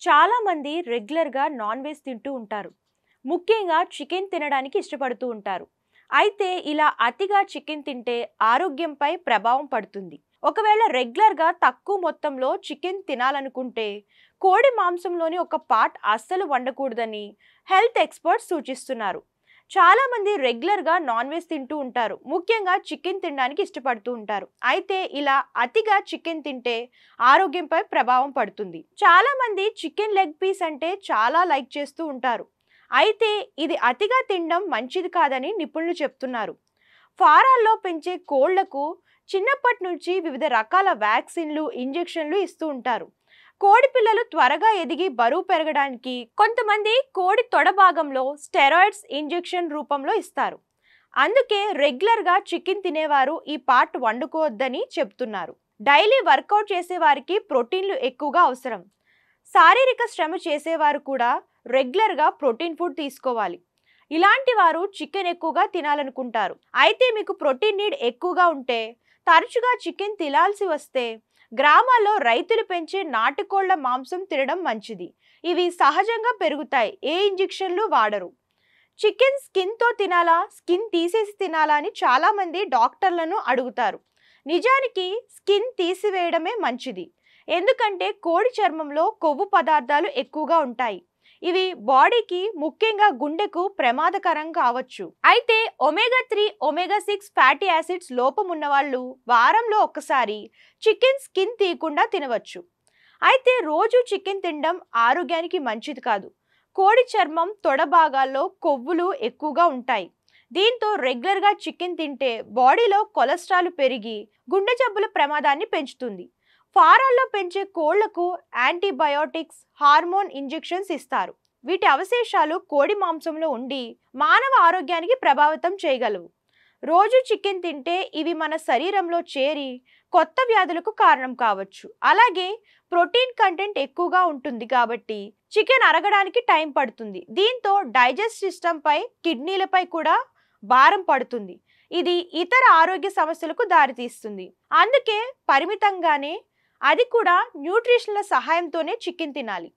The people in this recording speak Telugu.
చాలా మంది రెగ్యులర్ గా నాన్ వెజ్ తింటూ ఉంటారు. ముఖ్యంగా చికెన్ తినడానికి ఇష్టపడుతూ ఉంటారు. అయితే ఇలా అతిగా చికెన్ తింటే ఆరోగ్యంపై ప్రభావం పడుతుంది. ఒకవేళ రెగ్యులర్ గా తక్కువ మొత్తంలో చికెన్ తినాలనుకుంటే కోడి మాంసంలోని ఒక పార్ట్ అస్సలు వండకూడదని హెల్త్ ఎక్స్పర్ట్స్ సూచిస్తున్నారు. చాలా మంది రెగ్యులర్ గా నాన్ వెజ్ తింటూ ఉంటారు. ముఖ్యంగా చికెన్ తినడానికి ఇష్టపడుతూ ఉంటారు. అయితే ఇలా అతిగా చికెన్ తింటే ఆరోగ్యంపై ప్రభావం పడుతుంది. చాలా మంది చికెన్ లెగ్ పీస్ అంటే చాలా లైక్ చేస్తూ ఉంటారు. అయితే ఇది అతిగా తినడం మంచిది కాదని నిపుణులు చెప్తున్నారు. ఫారాల్లో పెంచే కోళ్లకు చిన్నప్పటి నుంచి వివిధ రకాల వ్యాక్సిన్లు, ఇంజెక్షన్లు ఇస్తూ ఉంటారు. కోడి పిల్లలు త్వరగా ఎదిగి బరువు పెరగడానికి కొంతమంది కోడి తొడ భాగంలో స్టెరాయిడ్స్ ఇంజెక్షన్ రూపంలో ఇస్తారు. అందుకే రెగ్యులర్ గా చికెన్ తినేవారు ఈ పార్ట్ వండుకోవద్దని చెప్తున్నారు. డైలీ వర్కౌట్ చేసేవారికి ప్రోటీన్లు ఎక్కువగా అవసరం. శారీరక శ్రమ చేసేవారు కూడా రెగ్యులర్ గా ప్రోటీన్ ఫుడ్ తీసుకోవాలి. ఇలాంటి వారు చికెన్ ఎక్కువగా తినాలనుకుంటారు. అయితే మీకు ప్రోటీన్ నీడ్ ఎక్కువగా ఉంటే తరచుగా చికెన్ తినాల్సి వస్తే గ్రామాల్లో రైతులు పెంచే నాటుకోళ్ల మాంసం తినడం మంచిది. ఇవి సహజంగా పెరుగుతాయి, ఏ ఇంజెక్షన్లు వాడరు. చికెన్ స్కిన్తో తినాలా, స్కిన్ తీసేసి తినాలా అని చాలామంది డాక్టర్లను అడుగుతారు. నిజానికి స్కిన్ తీసివేయడమే మంచిది. ఎందుకంటే కోడి చర్మంలో కొవ్వు పదార్థాలు ఎక్కువగా ఉంటాయి. ఇవి బాడీకి, ముఖ్యంగా గుండెకు ప్రమాదకరం కావచ్చు. అయితే ఒమేగా 3, ఒమేగా 6 ఫ్యాటీ యాసిడ్స్ లోపం ఉన్నవాళ్ళు వారంలో ఒకసారి చికెన్ స్కిన్ తీయకుండా తినవచ్చు. అయితే రోజు చికెన్ తినడం ఆరోగ్యానికి మంచిది కాదు. కోడి చర్మం, తొడ భాగాల్లో కొవ్వులు ఎక్కువగా ఉంటాయి. దీంతో రెగ్యులర్గా చికెన్ తింటే బాడీలో కొలెస్ట్రాల్ పెరిగి గుండె జబ్బుల ప్రమాదాన్ని పెంచుతుంది. ఫారాల్లో పెంచే కోళ్లకు యాంటీబయోటిక్స్, హార్మోన్ ఇంజెక్షన్స్ ఇస్తారు. వీటి అవశేషాలు కోడి మాంసంలో ఉండి మానవ ఆరోగ్యానికి ప్రభావితం చేయగలవు. రోజు చికెన్ తింటే ఇవి మన శరీరంలో చేరి కొత్త వ్యాధులకు కారణం కావచ్చు. అలాగే ప్రోటీన్ కంటెంట్ ఎక్కువగా ఉంటుంది కాబట్టి చికెన్ అరగడానికి టైం పడుతుంది. దీంతో డైజెస్ట్ సిస్టంపై, కిడ్నీలపై కూడా భారం పడుతుంది. ఇది ఇతర ఆరోగ్య సమస్యలకు దారితీస్తుంది. అందుకే పరిమితంగానే, అది కూడా న్యూట్రిషన్ల సహాయంతోనే చికెన్ తినాలి.